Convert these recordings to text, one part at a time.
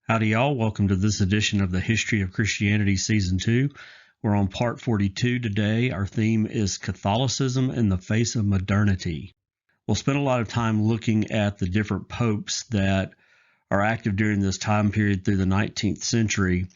Howdy, y'all. Welcome to this edition of the History of Christianity Season 2. We're on part 42 today. Our theme is Catholicism in the Face of Modernity. We'll spend a lot of time looking at the different popes that are active during this time period through the 19th century.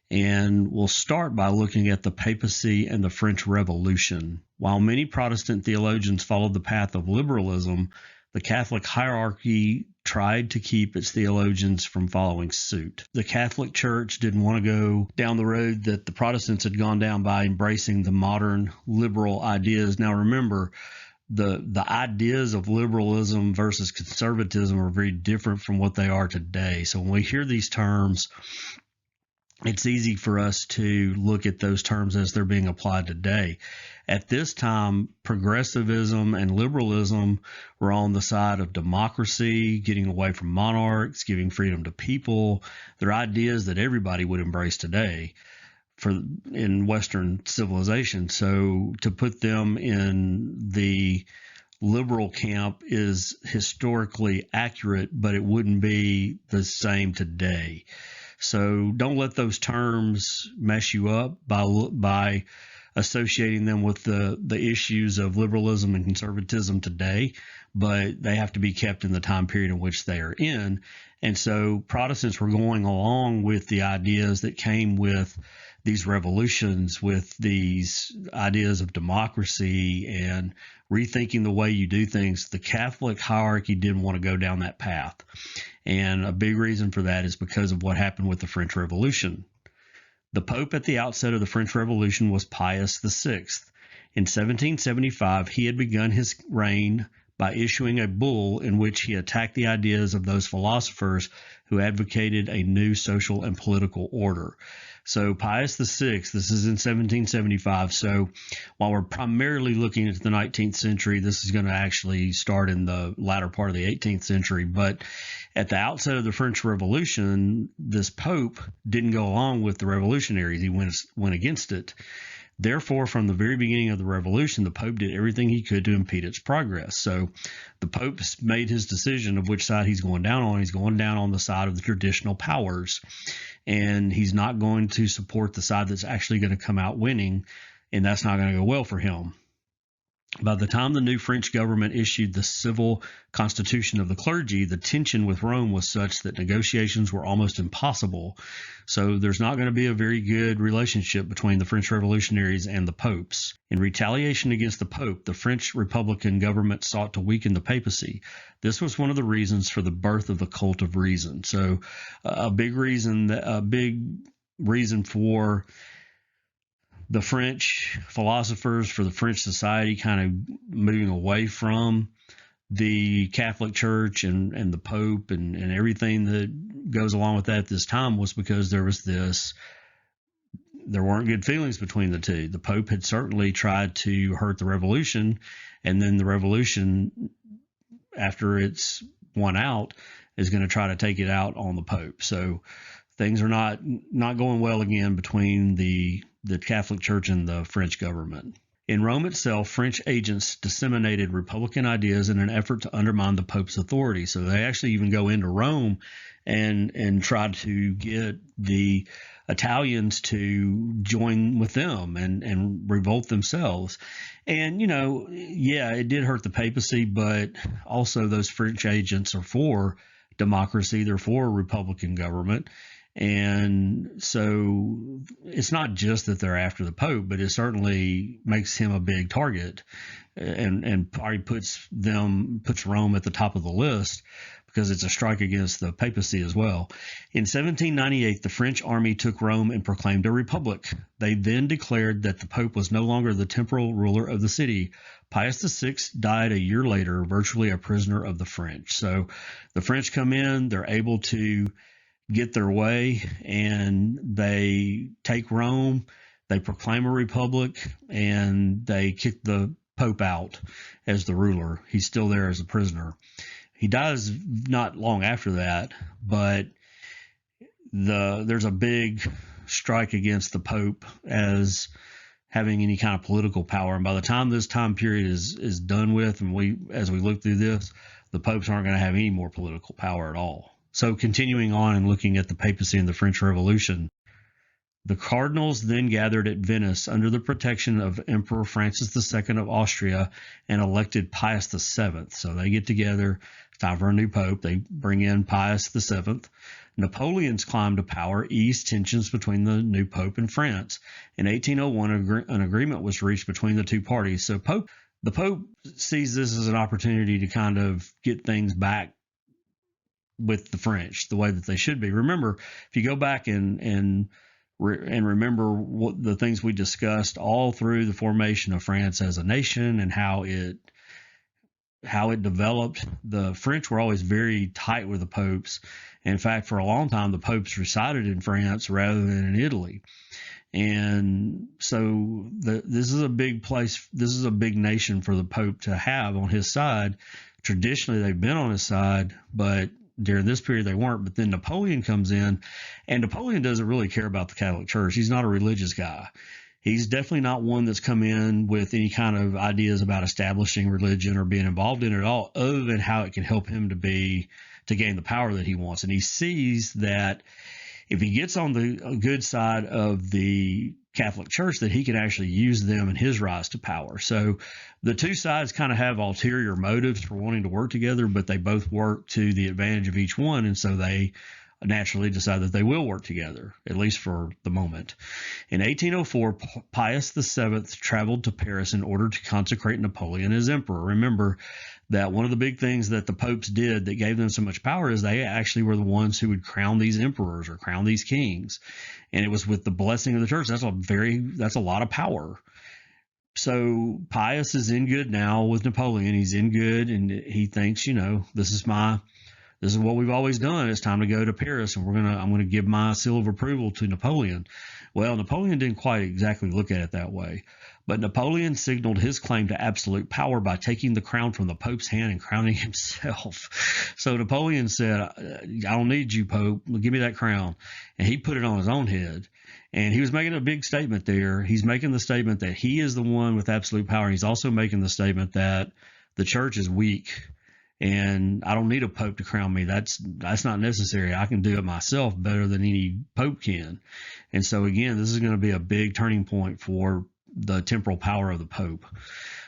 And we'll start by looking at the papacy and the French Revolution. While many Protestant theologians followed the path of liberalism, the Catholic hierarchy tried to keep its theologians from following suit. The Catholic Church didn't want to go down the road that the Protestants had gone down by embracing the modern liberal ideas. Now remember, the ideas of liberalism versus conservatism are very different from what they are today. So when we hear these terms, it's easy for us to look at those terms as they're being applied today. At this time, progressivism and liberalism were on the side of democracy, getting away from monarchs, giving freedom to people. They're ideas that everybody would embrace today in Western civilization. So to put them in the liberal camp is historically accurate, but it wouldn't be the same today. So don't let those terms mess you up by associating them with the issues of liberalism and conservatism today, but they have to be kept in the time period in which they are in. And so Protestants were going along with the ideas that came with these revolutions, with these ideas of democracy and rethinking the way you do things. The Catholic hierarchy didn't want to go down that path. And a big reason for that is because of what happened with the French Revolution. The Pope at the outset of the French Revolution was Pius VI. In 1775, he had begun his reign by issuing a bull in which he attacked the ideas of those philosophers who advocated a new social and political order. So Pius VI, this is in 1775. So while we're primarily looking at the 19th century, this is going to actually start in the latter part of the 18th century. But at the outset of the French Revolution, this Pope didn't go along with the revolutionaries. He went against it. Therefore, from the very beginning of the revolution, the Pope did everything he could to impede its progress. So the Pope's made his decision of which side he's going down on. He's going down on the side of the traditional powers, and he's not going to support the side that's actually going to come out winning, and that's not going to go well for him. By the time the new French government issued the civil constitution of the clergy, the tension with Rome was such that negotiations were almost impossible. So there's not going to be a very good relationship between the French revolutionaries and the popes. In retaliation against the Pope, the French Republican government sought to weaken the papacy. This was one of the reasons for the birth of the cult of reason. So a big reason for the French philosophers, for the French society kind of moving away from the Catholic Church and the Pope and everything that goes along with that at this time was because there weren't good feelings between the two. The Pope had certainly tried to hurt the revolution, and then the revolution, after it's won out, is going to try to take it out on the Pope. So things are not going well again between the Catholic Church and the French government. In Rome itself, French agents disseminated Republican ideas in an effort to undermine the Pope's authority. So they actually even go into Rome and try to get the Italians to join with them and revolt themselves. And, it did hurt the papacy, but also those French agents are for democracy. They're for a Republican government. And so it's not just that they're after the Pope, but it certainly makes him a big target and probably puts Rome at the top of the list because it's a strike against the papacy as well. In 1798, the French army took Rome and proclaimed a republic. They then declared that the Pope was no longer the temporal ruler of the city. Pius VI died a year later, virtually a prisoner of the French. So the French come in, they're able to get their way, and they take Rome, they proclaim a republic, and they kick the Pope out as the ruler. He's still there as a prisoner. He dies not long after that, but there's a big strike against the Pope as having any kind of political power. And by the time this time period is done with, and as we look through this, the popes aren't going to have any more political power at all. So continuing on and looking at the papacy and the French Revolution, the cardinals then gathered at Venice under the protection of Emperor Francis II of Austria and elected Pius VII. So they get together, it's time for a new pope. They bring in Pius VII. Napoleon's climb to power eased tensions between the new pope and France. In 1801, an agreement was reached between the two parties. So the pope sees this as an opportunity to kind of get things back with the French the way that they should be. Remember, if you go back and remember what the things we discussed all through the formation of France as a nation and how it developed, the French were always very tight with the popes. In fact, for a long time, the popes resided in France rather than in Italy. And so this is a big place. This is a big nation for the Pope to have on his side. Traditionally, they've been on his side, but during this period they weren't. But then Napoleon comes in, and Napoleon doesn't really care about the Catholic Church. He's not a religious guy. He's definitely not one that's come in with any kind of ideas about establishing religion or being involved in it at all, other than how it can help him to gain the power that he wants. And he sees that if he gets on the good side of the Catholic Church, that he can actually use them in his rise to power. So the two sides kind of have ulterior motives for wanting to work together, but they both work to the advantage of each one. And so they naturally decide that they will work together, at least for the moment. In 1804, Pius VII traveled to Paris in order to consecrate Napoleon as emperor. Remember that one of the big things that the popes did that gave them so much power is they actually were the ones who would crown these emperors or crown these kings. And it was with the blessing of the church. That's a lot of power. So Pius is in good now with Napoleon. He's in good, and he thinks, this is what we've always done. It's time to go to Paris, and I'm going to give my seal of approval to Napoleon. Well, Napoleon didn't quite exactly look at it that way, but Napoleon signaled his claim to absolute power by taking the crown from the Pope's hand and crowning himself. So Napoleon said, I don't need you, Pope. Give me that crown. And he put it on his own head. And he was making a big statement there. He's making the statement that he is the one with absolute power. He's also making the statement that the church is weak, and I don't need a pope to crown me. That's not necessary. I can do it myself better than any pope can. And so again, this is going to be a big turning point for the temporal power of the pope.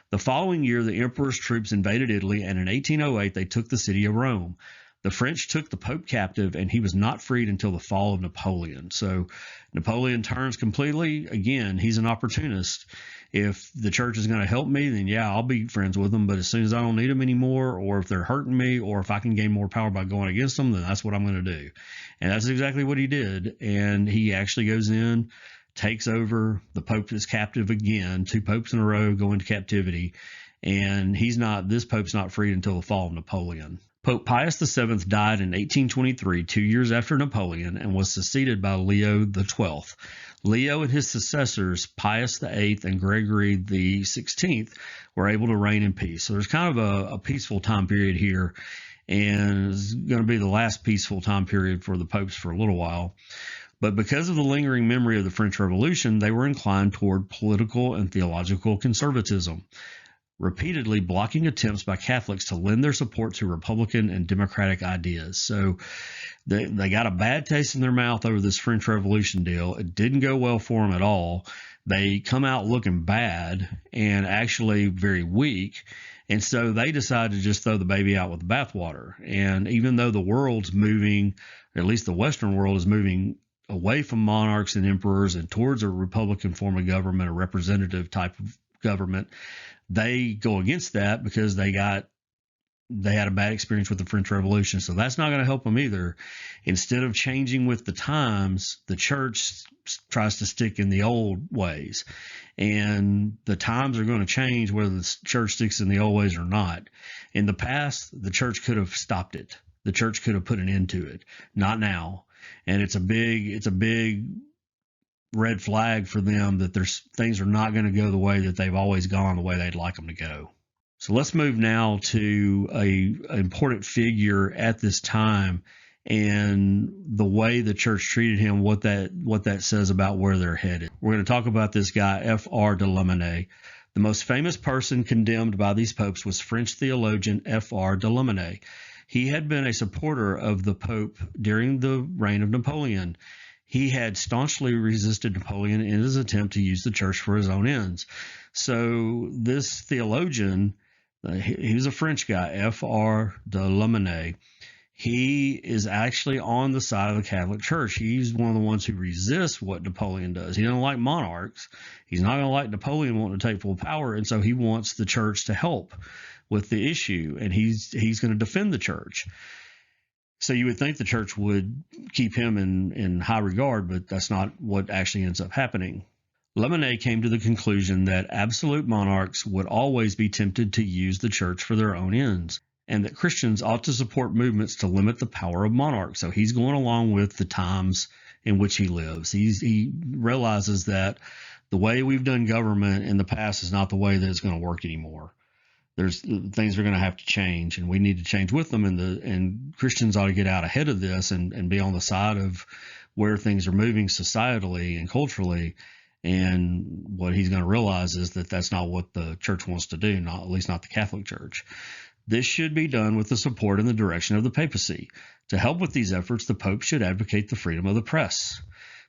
The following year, the emperor's troops invaded Italy, and in 1808, they took the city of Rome. The French took the Pope captive, and he was not freed until the fall of Napoleon. So Napoleon turns completely. Again, he's an opportunist. If the church is going to help me, then yeah, I'll be friends with them. But as soon as I don't need them anymore, or if they're hurting me, or if I can gain more power by going against them, then that's what I'm going to do. And that's exactly what he did. And he actually goes in, takes over. The Pope is captive again, 2 popes in a row go into captivity. And this Pope's not freed until the fall of Napoleon. Pope Pius VII died in 1823, 2 years after Napoleon, and was succeeded by Leo XII. Leo and his successors, Pius VIII and Gregory XVI, were able to reign in peace. So there's kind of a peaceful time period here, and it's going to be the last peaceful time period for the popes for a little while. But because of the lingering memory of the French Revolution, they were inclined toward political and theological conservatism, repeatedly blocking attempts by Catholics to lend their support to Republican and Democratic ideas. So they got a bad taste in their mouth over this French Revolution deal. It didn't go well for them at all. They come out looking bad and actually very weak. And so they decided to just throw the baby out with the bathwater. And even though the world's moving, or at least the Western world is moving away from monarchs and emperors and towards a Republican form of government, a representative type of government, they go against that because they had a bad experience with the French Revolution. So that's not going to help them either. Instead of changing with the times, the church tries to stick in the old ways. And the times are going to change whether the church sticks in the old ways or not. In the past, the church could have stopped it. The church could have put an end to it. Not now. And it's a big red flag for them that things are not going to go the way that they've always gone, the way they'd like them to go. So let's move now to an important figure at this time and the way the church treated him, what that says about where they're headed. We're going to talk about this guy, F.R. de Lamennais. The most famous person condemned by these popes was French theologian F.R. de Lamennais. He had been a supporter of the Pope during the reign of Napoleon. He had staunchly resisted Napoleon in his attempt to use the church for his own ends. So this theologian, he was a French guy, F.R. de Lamennais. He is actually on the side of the Catholic Church. He's one of the ones who resists what Napoleon does. He doesn't like monarchs. He's not going to like Napoleon wanting to take full power, and so he wants the church to help with the issue, and he's going to defend the church. So you would think the church would keep him in high regard, but that's not what actually ends up happening. Lamennais came to the conclusion that absolute monarchs would always be tempted to use the church for their own ends, and that Christians ought to support movements to limit the power of monarchs. So he's going along with the times in which he lives. He realizes that the way we've done government in the past is not the way that it's going to work anymore. There's things are going to have to change, and we need to change with them. And Christians ought to get out ahead of this and be on the side of where things are moving societally and culturally. And what he's going to realize is that that's not what the church wants to do, at least not the Catholic Church. This should be done with the support and the direction of the papacy. To help with these efforts, the Pope should advocate the freedom of the press.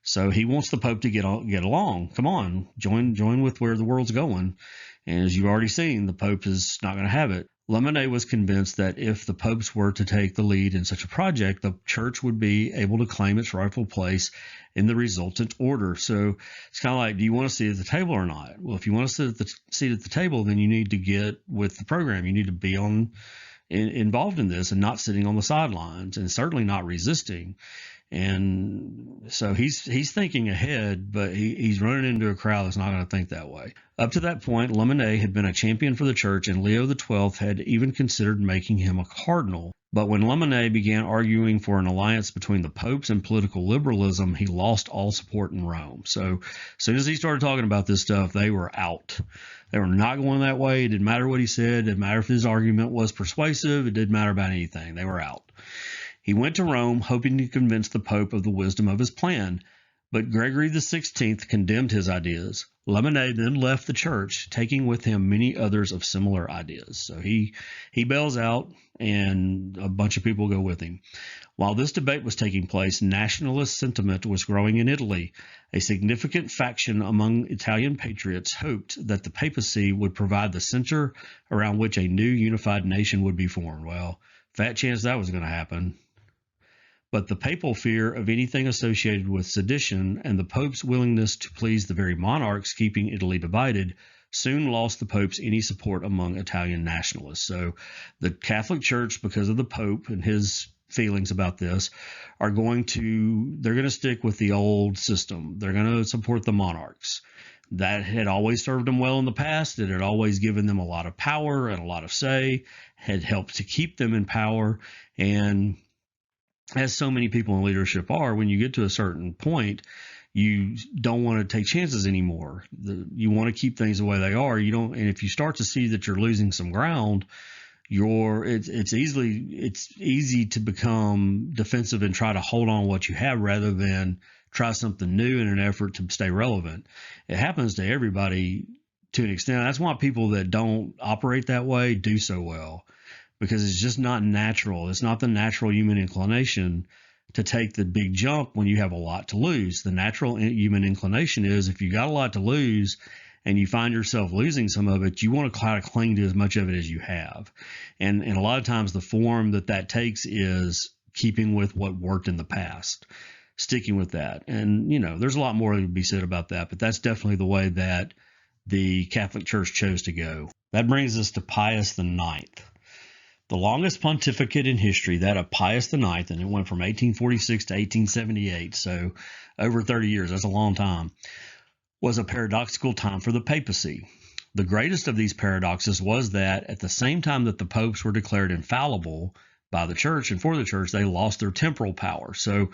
So he wants the Pope to get along. Come on, join with where the world's going. And as you've already seen, the Pope is not going to have it. Lamennais was convinced that if the popes were to take the lead in such a project, the church would be able to claim its rightful place in the resultant order. So it's kind of like, do you want to sit at the table or not? Well, if you want to sit at the table, then you need to get with the program. You need to be involved in this and not sitting on the sidelines, and certainly not resisting. And so he's thinking ahead, but he's running into a crowd that's not going to think that way. Up to that point, Lamennais had been a champion for the church, and Leo XII had even considered making him a cardinal. But when Lamennais began arguing for an alliance between the popes and political liberalism, he lost all support in Rome. So as soon as he started talking about this stuff, they were out. They were not going that way. It didn't matter what he said. It didn't matter if his argument was persuasive. It didn't matter about anything. They were out. He went to Rome, hoping to convince the Pope of the wisdom of his plan, but Gregory XVI condemned his ideas. Lamennais then left the church, taking with him many others of similar ideas. So he bails out, and a bunch of people go with him. While this debate was taking place, nationalist sentiment was growing in Italy. A significant faction among Italian patriots hoped that the papacy would provide the center around which a new unified nation would be formed. Well, fat chance that was going to happen. But the papal fear of anything associated with sedition and the Pope's willingness to please the very monarchs keeping Italy divided soon lost the Pope's any support among Italian nationalists. So the Catholic Church, because of the Pope and his feelings about this, they're going to stick with the old system. They're going to support the monarchs. That had always served them well in the past. It had always given them a lot of power and a lot of say, had helped to keep them in power. And as so many people in leadership are, when you get to a certain point, you don't want to take chances anymore. You want to keep things the way they are. And if you start to see that you're losing some ground, it's easy to become defensive and try to hold on what you have rather than try something new in an effort to stay relevant. It happens to everybody to an extent. That's why people that don't operate that way do so well. Because it's just not natural. It's not the natural human inclination to take the big jump when you have a lot to lose. The natural human inclination is if you got a lot to lose and you find yourself losing some of it, you want to try to cling to as much of it as you have. And a lot of times the form that takes is keeping with what worked in the past, sticking with that. And, there's a lot more to be said about that, but that's definitely the way that the Catholic Church chose to go. That brings us to Pius IX. The longest pontificate in history, that of Pius IX, and it went from 1846 to 1878, so over 30 years, that's a long time, was a paradoxical time for the papacy. The greatest of these paradoxes was that at the same time that the popes were declared infallible by the church and for the church, they lost their temporal power. So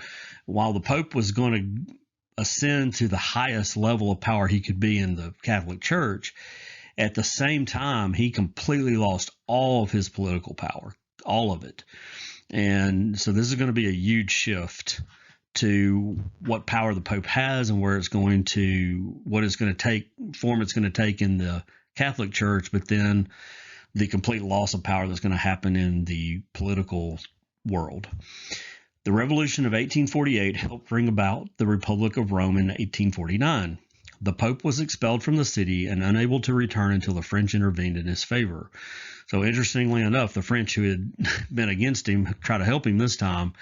while the Pope was going to ascend to the highest level of power he could be in the Catholic Church, at the same time, he completely lost all of his political power, all of it. And so this is going to be a huge shift to what power the Pope has and what it's going to take in the Catholic Church. But then the complete loss of power that's going to happen in the political world. The Revolution of 1848 helped bring about the Republic of Rome in 1849. The Pope was expelled from the city and unable to return until the French intervened in his favor. So interestingly enough, the French, who had been against him, tried to help him this time,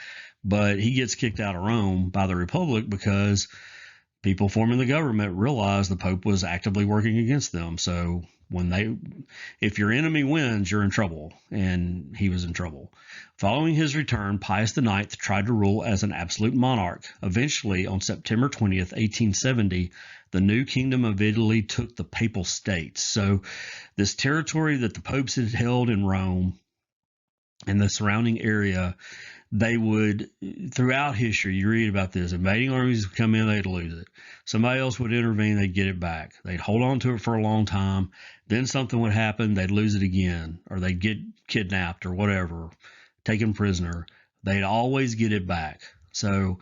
but he gets kicked out of Rome by the Republic because people forming the government realized the Pope was actively working against them. So if your enemy wins, you're in trouble, and he was in trouble. Following his return, Pius IX tried to rule as an absolute monarch. Eventually, on September 20th, 1870, the new Kingdom of Italy took the Papal States. So this territory that the popes had held in Rome and the surrounding area, they would, throughout history, you read about this, invading armies would come in, they'd lose it. Somebody else would intervene, they'd get it back. They'd hold on to it for a long time. Then something would happen, they'd lose it again, or they'd get kidnapped or whatever, taken prisoner. They'd always get it back. So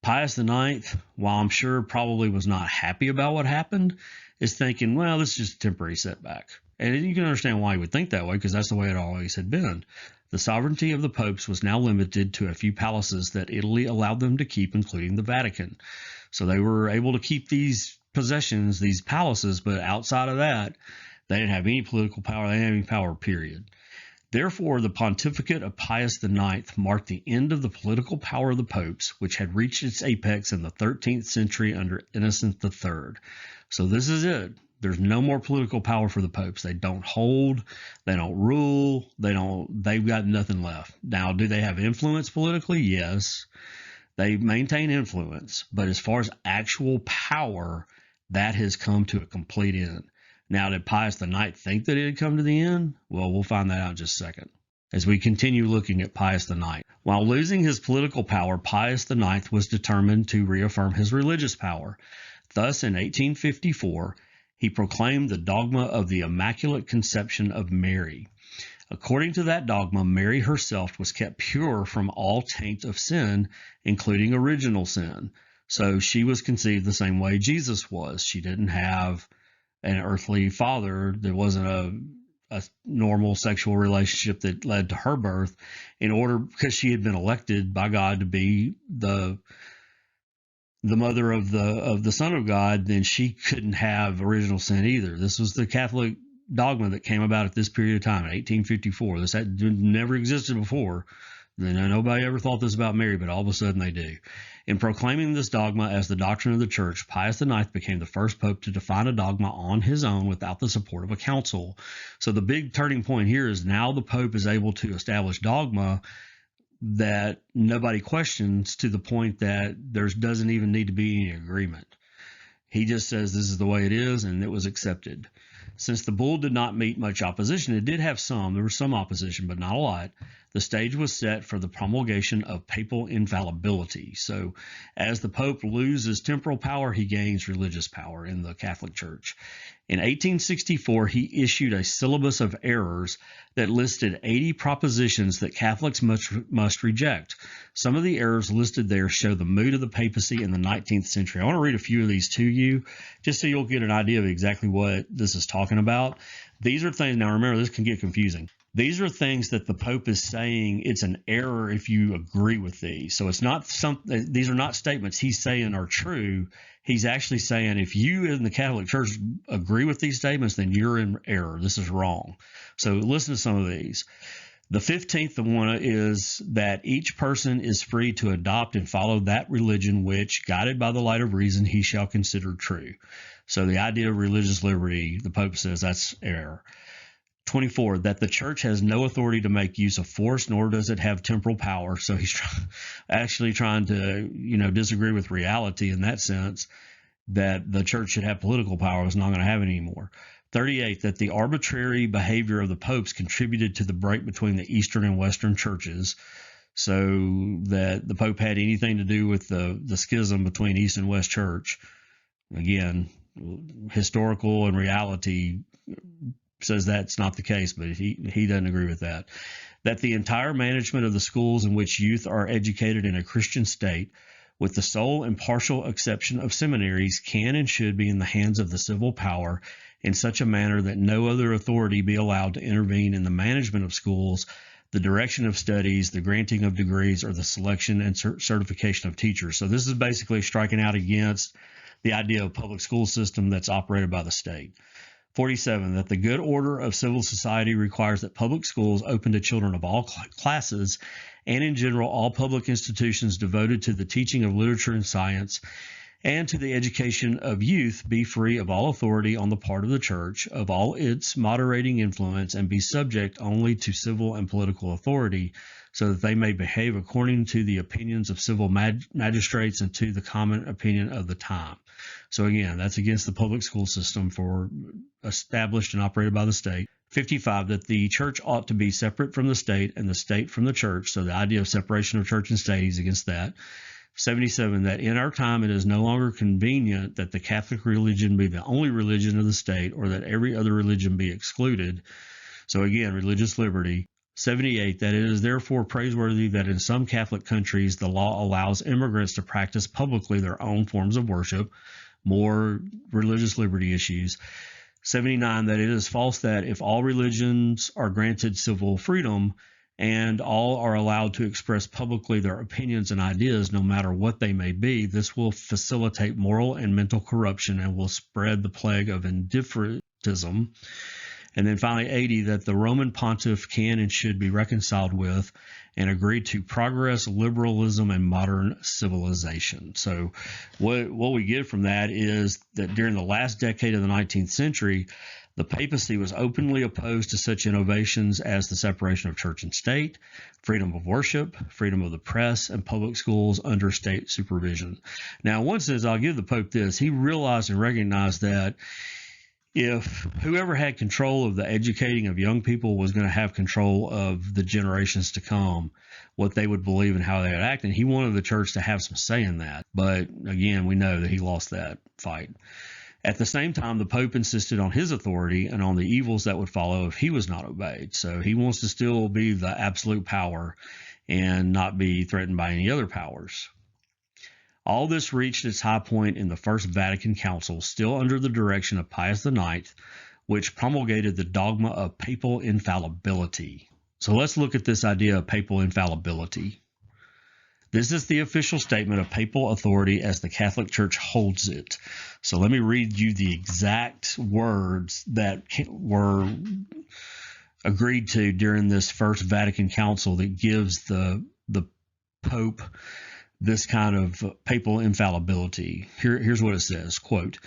Pius IX, while I'm sure probably was not happy about what happened, is thinking, well, this is just a temporary setback. And you can understand why he would think that way, because that's the way it always had been. The sovereignty of the popes was now limited to a few palaces that Italy allowed them to keep, including the Vatican. So they were able to keep these possessions, these palaces, but outside of that, they didn't have any political power. They didn't have any power, period. Therefore, the pontificate of Pius IX marked the end of the political power of the popes, which had reached its apex in the 13th century under Innocent III. So this is it. There's no more political power for the popes. They don't hold, they don't rule, they've got nothing left. Now, do they have influence politically? Yes. They maintain influence, but as far as actual power, that has come to a complete end. Now, did Pius IX think that it had come to the end? Well, we'll find that out in just a second as we continue looking at Pius IX. While losing his political power, Pius IX was determined to reaffirm his religious power. Thus, in 1854, he proclaimed the dogma of the Immaculate Conception of Mary. According to that dogma, Mary herself was kept pure from all taint of sin, including original sin. So she was conceived the same way Jesus was. She didn't have an earthly father. There wasn't a normal sexual relationship that led to her birth, because she had been elected by God to be the mother of the Son of God. Then she couldn't have original sin either. This was the Catholic dogma that came about at this period of time in 1854. This had never existed before. Then nobody ever thought this about Mary, but all of a sudden they do. In proclaiming this dogma as the doctrine of the church, Pius IX became the first pope to define a dogma on his own without the support of a council. So the big turning point here is now the pope is able to establish dogma that nobody questions, to the point that there doesn't even need to be any agreement. He just says this is the way it is, and it was accepted. Since the bull did not meet much opposition, it did have some. There was some opposition, but not a lot. The stage was set for the promulgation of papal infallibility. So as the Pope loses temporal power, he gains religious power in the Catholic Church. In 1864, he issued a syllabus of errors that listed 80 propositions that Catholics must reject. Some of the errors listed there show the mood of the papacy in the 19th century. I want to read a few of these to you, just so you'll get an idea of exactly what this is talking about. These are things, now remember, this can get confusing. These are things that the Pope is saying it's an error if you agree with these. So it's not these are not statements he's saying are true. He's actually saying if you in the Catholic Church agree with these statements, then you're in error. This is wrong. So listen to some of these. The 15th one is that each person is free to adopt and follow that religion which, guided by the light of reason, he shall consider true. So the idea of religious liberty, the Pope says that's error. 24, that the church has no authority to make use of force, nor does it have temporal power. So he's actually trying to, disagree with reality in that sense, that the church should have political power. It's not going to have it anymore. 38, that the arbitrary behavior of the popes contributed to the break between the Eastern and Western churches. So that the Pope had anything to do with the schism between East and West church. Again, historical and reality says that's not the case, but he doesn't agree with that. That the entire management of the schools in which youth are educated in a Christian state, with the sole and partial exception of seminaries, can and should be in the hands of the civil power, in such a manner that no other authority be allowed to intervene in the management of schools, the direction of studies, the granting of degrees, or the selection and certification of teachers. So this is basically striking out against the idea of public school system that's operated by the state. 47, that the good order of civil society requires that public schools open to children of all classes and in general all public institutions devoted to the teaching of literature and science and to the education of youth be free of all authority on the part of the church, of all its moderating influence, and be subject only to civil and political authority, so that they may behave according to the opinions of civil magistrates and to the common opinion of the time. So again, that's against the public school system for established and operated by the state. 55, that the church ought to be separate from the state and the state from the church. So the idea of separation of church and state is against that. 77, that in our time it is no longer convenient that the Catholic religion be the only religion of the state or that every other religion be excluded. So again, religious liberty. 78, that it is therefore praiseworthy that in some Catholic countries the law allows immigrants to practice publicly their own forms of worship, more religious liberty issues. 79, that it is false that if all religions are granted civil freedom and all are allowed to express publicly their opinions and ideas, no matter what they may be, this will facilitate moral and mental corruption and will spread the plague of indifferentism. And then finally, 80, that the Roman pontiff can and should be reconciled with and agree to progress, liberalism, and modern civilization. So what we get from that is that during the last decade of the 19th century, the papacy was openly opposed to such innovations as the separation of church and state, freedom of worship, freedom of the press, and public schools under state supervision. Now, in one sense, I'll give the Pope this. He realized and recognized that if whoever had control of the educating of young people was going to have control of the generations to come, what they would believe and how they would act, and he wanted the church to have some say in that. But again, we know that he lost that fight. At the same time, the Pope insisted on his authority and on the evils that would follow if he was not obeyed. So he wants to still be the absolute power and not be threatened by any other powers. All this reached its high point in the First Vatican Council, still under the direction of Pius IX, which promulgated the dogma of papal infallibility. So let's look at this idea of papal infallibility. This is the official statement of papal authority as the Catholic Church holds it. So let me read you the exact words that were agreed to during this First Vatican Council that gives the Pope this kind of papal infallibility. Here's what it says, quote,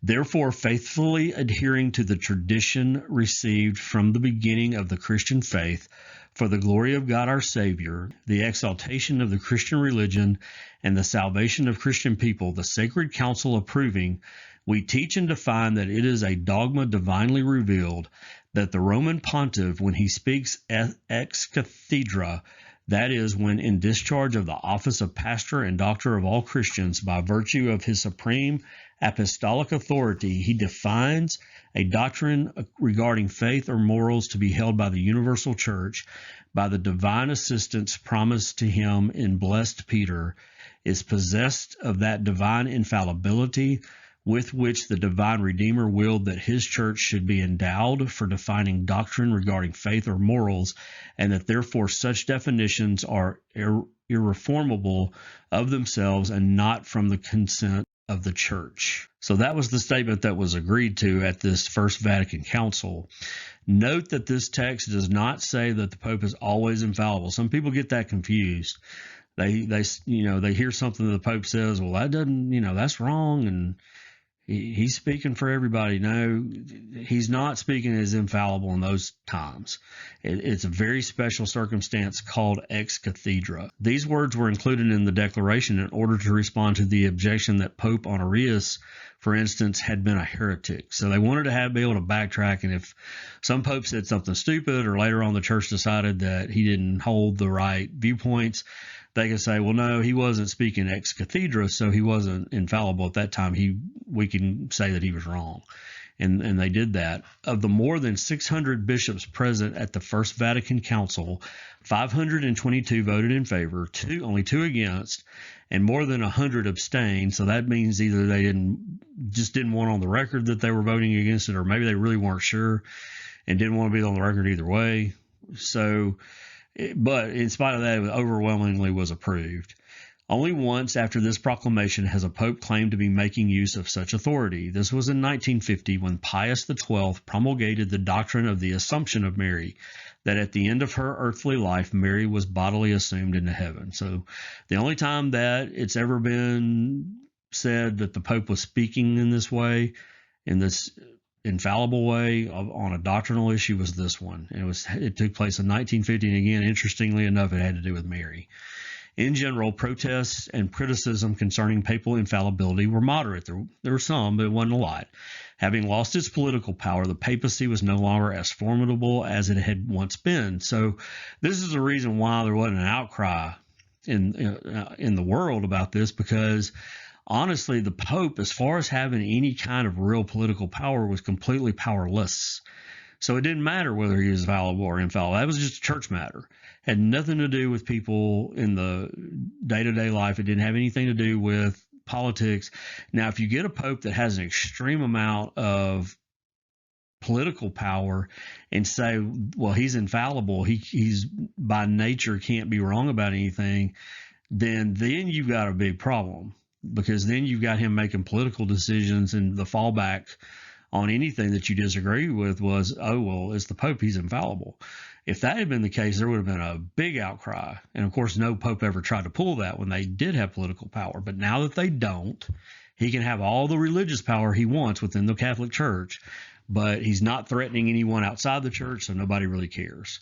"Therefore, faithfully adhering to the tradition received from the beginning of the Christian faith, for the glory of God our Savior, the exaltation of the Christian religion, and the salvation of Christian people, the sacred council approving, we teach and define that it is a dogma divinely revealed, that the Roman pontiff, when he speaks ex cathedra, that is, when in discharge of the office of pastor and doctor of all Christians, by virtue of his supreme apostolic authority, he defines a doctrine regarding faith or morals to be held by the universal church, by the divine assistance promised to him in blessed Peter, is possessed of that divine infallibility with which the divine Redeemer willed that his church should be endowed for defining doctrine regarding faith or morals, and that therefore such definitions are irreformable of themselves and not from the consent of the church." So that was the statement that was agreed to at this First Vatican Council. Note that this text does not say that the Pope is always infallible. Some people get that confused. They hear something that the Pope says, well, that doesn't, that's wrong, and he's speaking for everybody. No, he's not speaking as infallible in those times. It's a very special circumstance called ex cathedra. These words were included in the declaration in order to respond to the objection that Pope Honorius, for instance, had been a heretic. So they wanted to be able to backtrack, and if some pope said something stupid or later on the church decided that he didn't hold the right viewpoints, they could say, well, no, he wasn't speaking ex cathedra, so he wasn't infallible at that time. We can say that he was wrong. and they did that. Of the more than 600 bishops present at the First Vatican Council, 522 voted in favor, only two against, and more than 100 abstained. So that means either they didn't want on the record that they were voting against it, or maybe they really weren't sure and didn't want to be on the record either way. So, but in spite of that, it overwhelmingly was approved. Only once after this proclamation has a pope claimed to be making use of such authority. This was in 1950 when Pius XII promulgated the doctrine of the Assumption of Mary, that at the end of her earthly life, Mary was bodily assumed into heaven. So the only time that it's ever been said that the pope was speaking in this way, in this infallible way on a doctrinal issue, was this one. And it took place in 1950. And again, interestingly enough, it had to do with Mary. In general, protests and criticism concerning papal infallibility were moderate. There were some, but it wasn't a lot. Having lost its political power, the papacy was no longer as formidable as it had once been. So this is the reason why there wasn't an outcry in the world about this, because honestly, the Pope, as far as having any kind of real political power, was completely powerless. So it didn't matter whether he was fallible or infallible. That was just a church matter. Had nothing to do with people in the day-to-day life. It didn't have anything to do with politics. Now, if you get a pope that has an extreme amount of political power and say, well, he's infallible, he's by nature can't be wrong about anything, then you've got a big problem, because then you've got him making political decisions, and the fallback on anything that you disagree with was, oh, well, it's the Pope, he's infallible. If that had been the case, there would have been a big outcry. And of course, no Pope ever tried to pull that when they did have political power. But now that they don't, he can have all the religious power he wants within the Catholic Church, but he's not threatening anyone outside the church, so nobody really cares.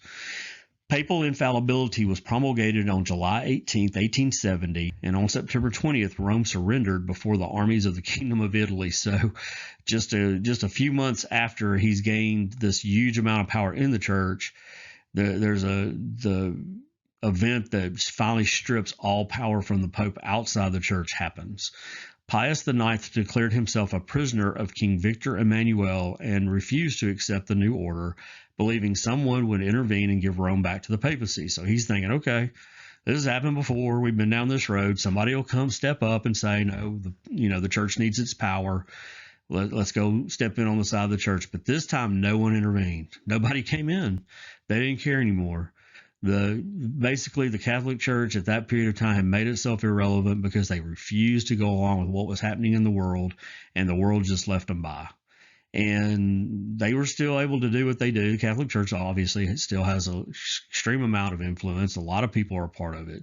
Papal infallibility was promulgated on July 18, 1870, and on September 20th, Rome surrendered before the armies of the Kingdom of Italy. So just a few months after he's gained this huge amount of power in the church, the event that finally strips all power from the Pope outside the church happens. Pius IX declared himself a prisoner of King Victor Emmanuel and refused to accept the new order, believing someone would intervene and give Rome back to the papacy. So he's thinking, okay, this has happened before. We've been down this road. Somebody will come step up and say, no, the church needs its power. Let's go step in on the side of the church. But this time, no one intervened. Nobody came in. They didn't care anymore. Basically, the Catholic Church at that period of time had made itself irrelevant because they refused to go along with what was happening in the world, and the world just left them by. And they were still able to do what they do. The Catholic Church obviously still has an extreme amount of influence. A lot of people are a part of it,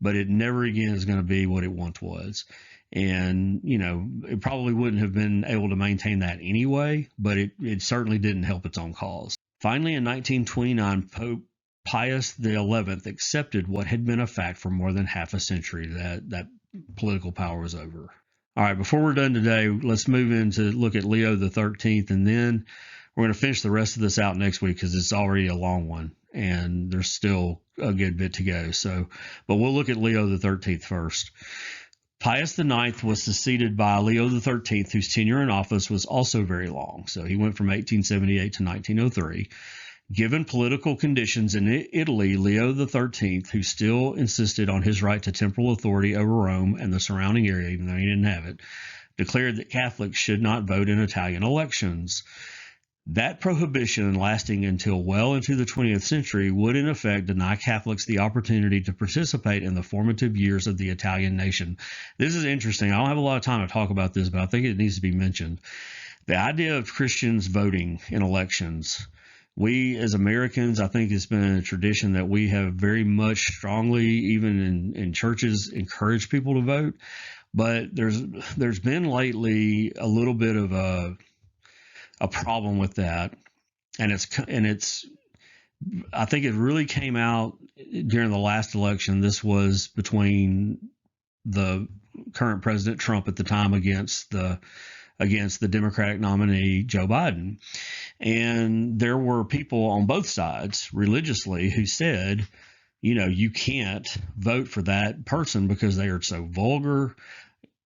but it never again is going to be what it once was. And, it probably wouldn't have been able to maintain that anyway, but it certainly didn't help its own cause. Finally, in 1929, Pope Pius XI accepted what had been a fact for more than half a century, that political power was over. All right, before we're done today, let's move in to look at Leo XIII, and then we're going to finish the rest of this out next week because it's already a long one, and there's still a good bit to go. But we'll look at Leo XIII first. Pius IX was succeeded by Leo XIII, whose tenure in office was also very long. So he went from 1878 to 1903. Given political conditions in Italy, Leo XIII, who still insisted on his right to temporal authority over Rome and the surrounding area, even though he didn't have it, declared that Catholics should not vote in Italian elections. That prohibition, lasting until well into the 20th century, would in effect deny Catholics the opportunity to participate in the formative years of the Italian nation. This is interesting. I don't have a lot of time to talk about this, but I think it needs to be mentioned. The idea of Christians voting in elections. We, as Americans, I think it's been a tradition that we have very much strongly, even in churches, encouraged people to vote. But there's been lately a little bit of a problem with that, and it's I think it really came out during the last election. This was between the current President Trump at the time against the Democratic nominee, Joe Biden. And there were people on both sides religiously who said, you can't vote for that person because they are so vulgar.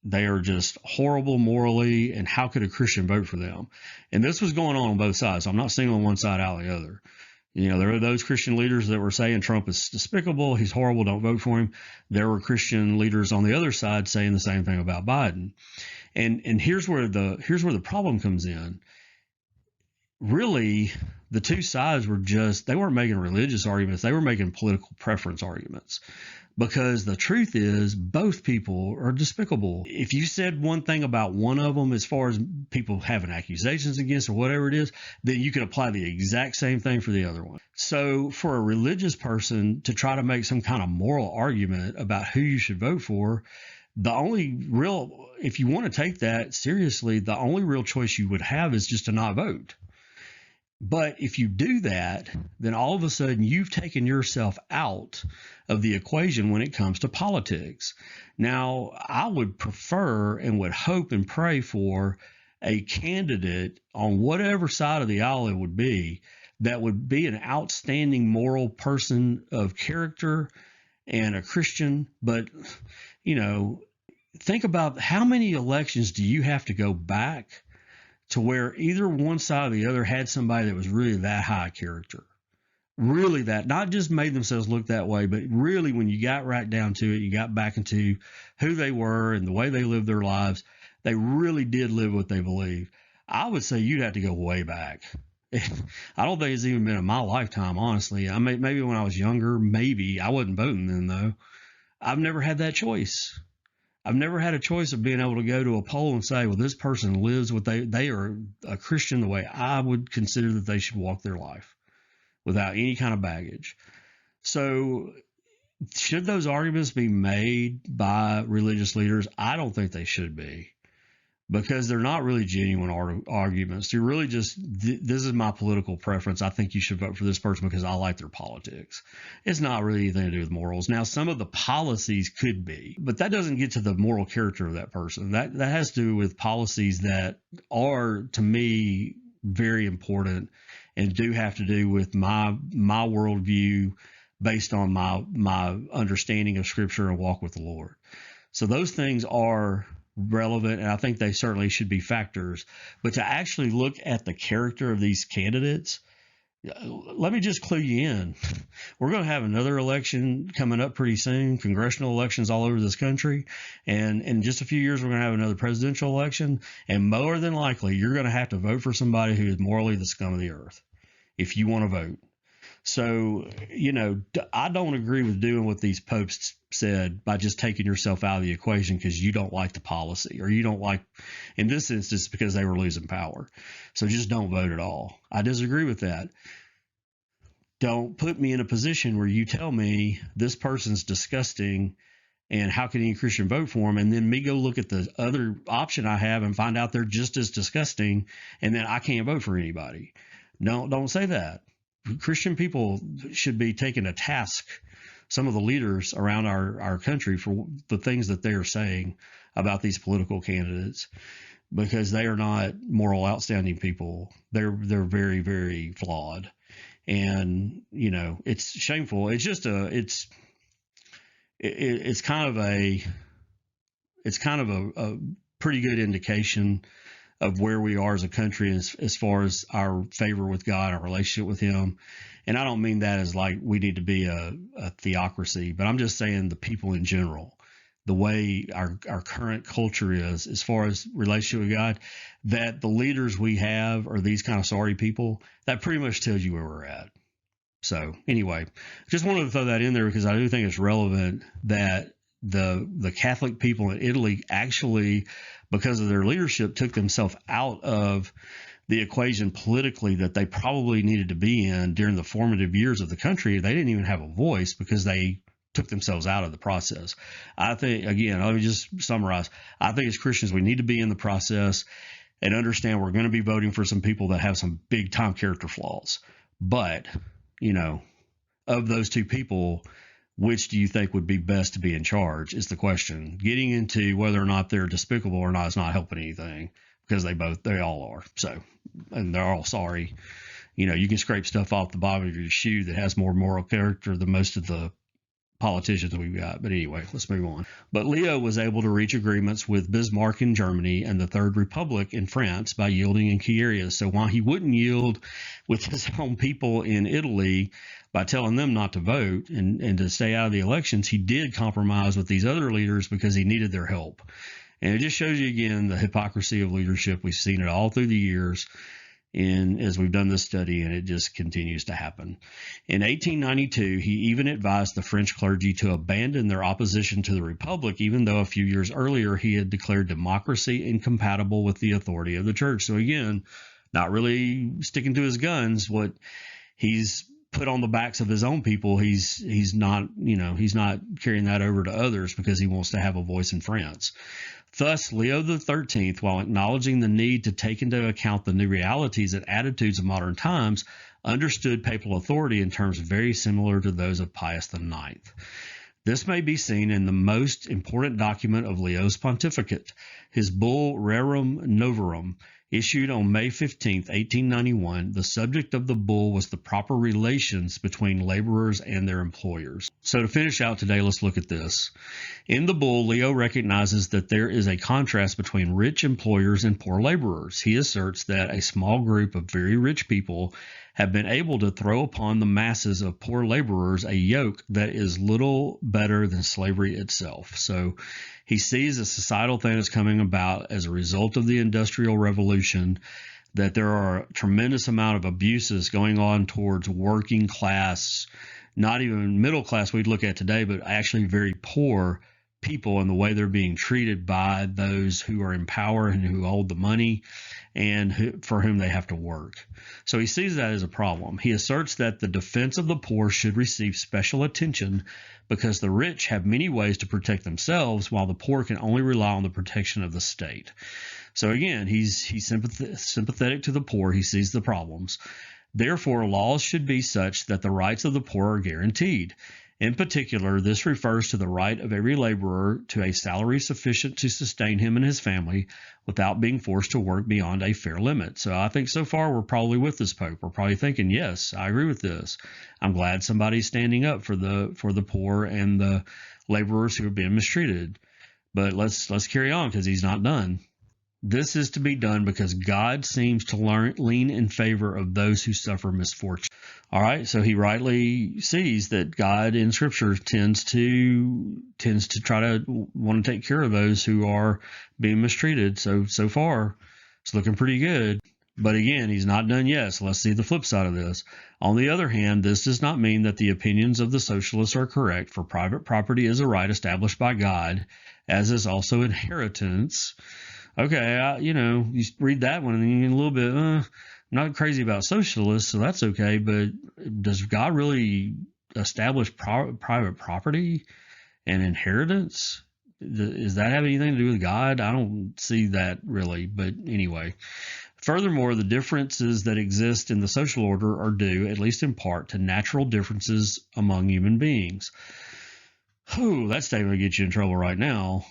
they are just horrible morally, and how could a Christian vote for them? And this was going on both sides. So I'm not singling one side out of the other. There were those Christian leaders that were saying Trump is despicable, he's horrible, don't vote for him. There were Christian leaders on the other side saying the same thing about Biden. And here's where the problem comes in. Really, the two sides they weren't making religious arguments, they were making political preference arguments. Because the truth is, both people are despicable. If you said one thing about one of them, as far as people having accusations against or whatever it is, then you can apply the exact same thing for the other one. So for a religious person to try to make some kind of moral argument about who you should vote for, if you want to take that seriously, the only real choice you would have is just to not vote. But if you do that, then all of a sudden you've taken yourself out of the equation when it comes to politics. Now, I would prefer and would hope and pray for a candidate on whatever side of the aisle it would be that would be an outstanding moral person of character and a Christian. But, think about how many elections do you have to go back to where either one side or the other had somebody that was really that high character, really that, not just made themselves look that way, but really when you got right down to it, you got back into who they were and the way they lived their lives, they really did live what they believed. I would say you'd have to go way back. I don't think it's even been in my lifetime, honestly. I mean, maybe when I was younger, maybe. I wasn't voting then, though. I've never had that choice. I've never had a choice of being able to go to a poll and say, well, this person lives what they are a Christian the way I would consider that they should walk their life without any kind of baggage. So should those arguments be made by religious leaders? I don't think they should be, because they're not really genuine arguments. They're really just, this is my political preference. I think you should vote for this person because I like their politics. It's not really anything to do with morals. Now, some of the policies could be, but that doesn't get to the moral character of that person. That has to do with policies that are, to me, very important and do have to do with my worldview based on my understanding of Scripture and walk with the Lord. So those things are relevant, and I think they certainly should be factors. But to actually look at the character of these candidates, let me just clue you in. We're going to have another election coming up pretty soon, congressional elections all over this country. And in just a few years, we're going to have another presidential election. And more than likely, you're going to have to vote for somebody who is morally the scum of the earth if you want to vote. So, I don't agree with doing what these popes said by just taking yourself out of the equation because you don't like the policy, or you don't like, in this instance, because they were losing power. So just don't vote at all. I disagree with that. Don't put me in a position where you tell me this person's disgusting and how can any Christian vote for them, and then me go look at the other option I have and find out they're just as disgusting, and then I can't vote for anybody. Don't say that. Christian people should be taken to task, some of the leaders around our country, for the things that they are saying about these political candidates, because they are not moral, outstanding people. They're very, very flawed. And, it's shameful. It's just it's kind of a pretty good indication of where we are as a country as far as our favor with God, our relationship with Him. And I don't mean that as like we need to be a theocracy, but I'm just saying the people in general, the way our current culture is as far as relationship with God, that the leaders we have are these kind of sorry people. That pretty much tells you where we're at. So anyway, just wanted to throw that in there because I do think it's relevant that the Catholic people in Italy actually, because of their leadership, took themselves out of the equation politically that they probably needed to be in during the formative years of the country. They didn't even have a voice because they took themselves out of the process. I think, again, let me just summarize. I think as Christians, we need to be in the process and understand we're going to be voting for some people that have some big time character flaws. But, of those two people, which do you think would be best to be in charge is the question. Getting into whether or not they're despicable or not is not helping anything, because they all are. So, and they're all sorry. You can scrape stuff off the bottom of your shoe that has more moral character than most of the politicians we've got. But anyway, let's move on. But Leo was able to reach agreements with Bismarck in Germany and the Third Republic in France by yielding in key areas. So while he wouldn't yield with his own people in Italy by telling them not to vote and to stay out of the elections, he did compromise with these other leaders because he needed their help. And it just shows you again the hypocrisy of leadership. We've seen it all through the years. And as we've done this study, and it just continues to happen. In 1892, he even advised the French clergy to abandon their opposition to the Republic, even though a few years earlier he had declared democracy incompatible with the authority of the church. So again, not really sticking to his guns. What he's put on the backs of his own people, he's not carrying that over to others because he wants to have a voice in France. Thus, Leo XIII, while acknowledging the need to take into account the new realities and attitudes of modern times, understood papal authority in terms very similar to those of Pius IX. This may be seen in the most important document of Leo's pontificate, his bull Rerum Novarum, issued on May 15, 1891. The subject of the bull was the proper relations between laborers and their employers. So to finish out today, let's look at this. In the bull, Leo recognizes that there is a contrast between rich employers and poor laborers. He asserts that a small group of very rich people have been able to throw upon the masses of poor laborers a yoke that is little better than slavery itself. So he sees a societal thing that's coming about as a result of the Industrial Revolution, that there are a tremendous amount of abuses going on towards working class, not even middle class we'd look at today, but actually very poor people and the way they're being treated by those who are in power and who hold the money and for whom they have to work. So he sees that as a problem. He asserts that the defense of the poor should receive special attention because the rich have many ways to protect themselves while the poor can only rely on the protection of the state. So again, he's sympathetic to the poor. He sees the problems. Therefore, laws should be such that the rights of the poor are guaranteed. In particular, this refers to the right of every laborer to a salary sufficient to sustain him and his family without being forced to work beyond a fair limit. So I think so far we're probably with this Pope. We're probably thinking, yes, I agree with this. I'm glad somebody's standing up for the poor and the laborers who are being mistreated. But let's carry on because he's not done. This is to be done because God seems to lean in favor of those who suffer misfortune. All right, so he rightly sees that God in Scripture tends to try to want to take care of those who are being mistreated. So far, it's looking pretty good. But again, he's not done yet, so let's see the flip side of this. On the other hand, this does not mean that the opinions of the socialists are correct, for private property is a right established by God, as is also inheritance. Okay, you read that one and you get a little bit, I'm not crazy about socialists, so that's okay, but does God really establish private property and inheritance? Does that have anything to do with God? I don't see that really, but anyway. Furthermore, the differences that exist in the social order are due, at least in part, to natural differences among human beings. That statement will get you in trouble right now.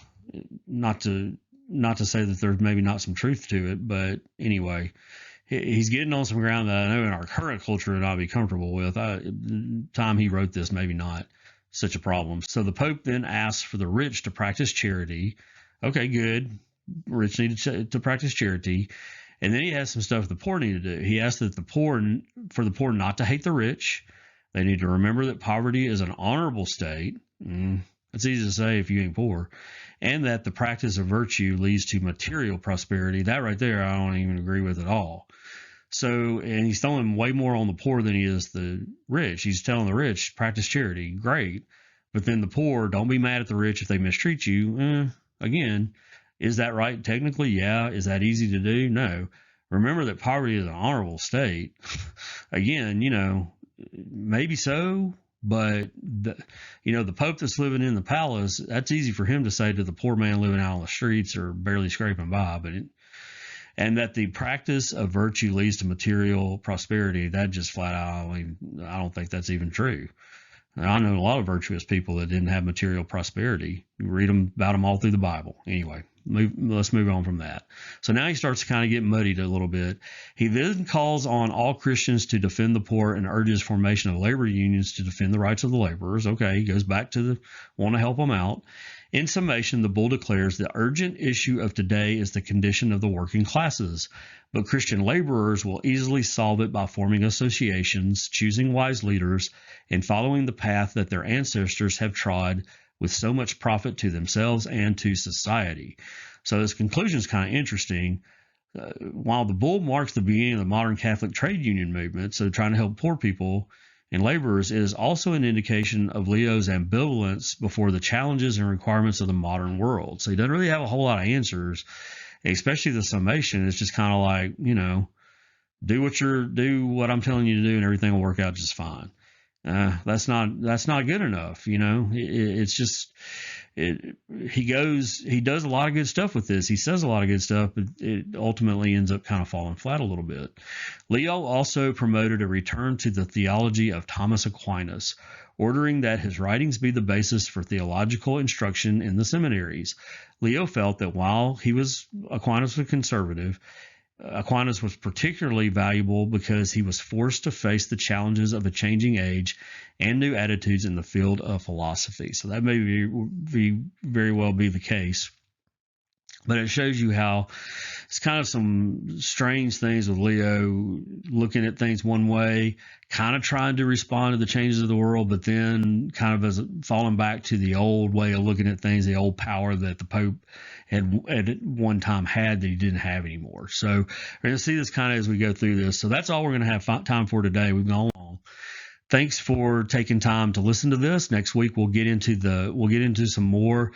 Not to say that there's maybe not some truth to it, but anyway, he's getting on some ground that I know in our current culture would not be comfortable with. Time he wrote this, maybe not such a problem. So the Pope then asks for the rich to practice charity. Okay, good. Rich need to practice charity. And then he has some stuff the poor need to do. He asks that for the poor not to hate the rich. They need to remember that poverty is an honorable state. It's easy to say if you ain't poor. And that the practice of virtue leads to material prosperity. That right there, I don't even agree with at all. So, and he's throwing way more on the poor than he is the rich. He's telling the rich, practice charity. Great. But then the poor, don't be mad at the rich if they mistreat you. Again, is that right? Technically, yeah. Is that easy to do? No. Remember that poverty is an honorable state. Again, maybe so. But the Pope that's living in the palace, that's easy for him to say to the poor man living out on the streets or barely scraping by. And that the practice of virtue leads to material prosperity, that just flat out, I don't think that's even true. I know a lot of virtuous people that didn't have material prosperity. You read about them all through the Bible. Anyway, Let's move on from that. So now he starts to kind of get muddied a little bit. He then calls on all Christians to defend the poor and urges formation of labor unions to defend the rights of the laborers. Okay, he goes back to the want to help them out. In summation, the bull declares the urgent issue of today is the condition of the working classes, but Christian laborers will easily solve it by forming associations, choosing wise leaders, and following the path that their ancestors have trod with so much profit to themselves and to society. So this conclusion is kind of interesting. While the bull marks the beginning of the modern Catholic trade union movement, so trying to help poor people and laborers, it is also an indication of Leo's ambivalence before the challenges and requirements of the modern world. So he doesn't really have a whole lot of answers, especially the summation. It's just kind of like, do what I'm telling you to do, and everything will work out just fine. That's not good enough. He does a lot of good stuff with this. He says a lot of good stuff, but it ultimately ends up kind of falling flat a little bit. Leo also promoted a return to the theology of Thomas Aquinas, ordering that his writings be the basis for theological instruction in the seminaries. Leo felt that while Aquinas was conservative, Aquinas was particularly valuable because he was forced to face the challenges of a changing age and new attitudes in the field of philosophy. So that may very well be the case. But it shows you how it's kind of some strange things with Leo, looking at things one way, kind of trying to respond to the changes of the world, but then kind of as falling back to the old way of looking at things, the old power that the Pope had at one time had that he didn't have anymore. So we're going to see this kind of as we go through this. So that's all we're going to have time for today. We've gone long. Thanks for taking time to listen to this. Next week we'll get into some more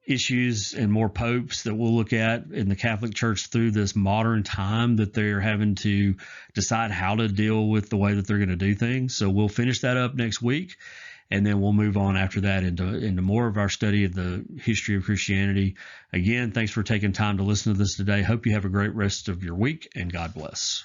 issues and more popes that we'll look at in the Catholic Church through this modern time that they're having to decide how to deal with the way that they're going to do things. So we'll finish that up next week, and then we'll move on after that into more of our study of the history of Christianity. Again, thanks for taking time to listen to this today. Hope you have a great rest of your week, and God bless.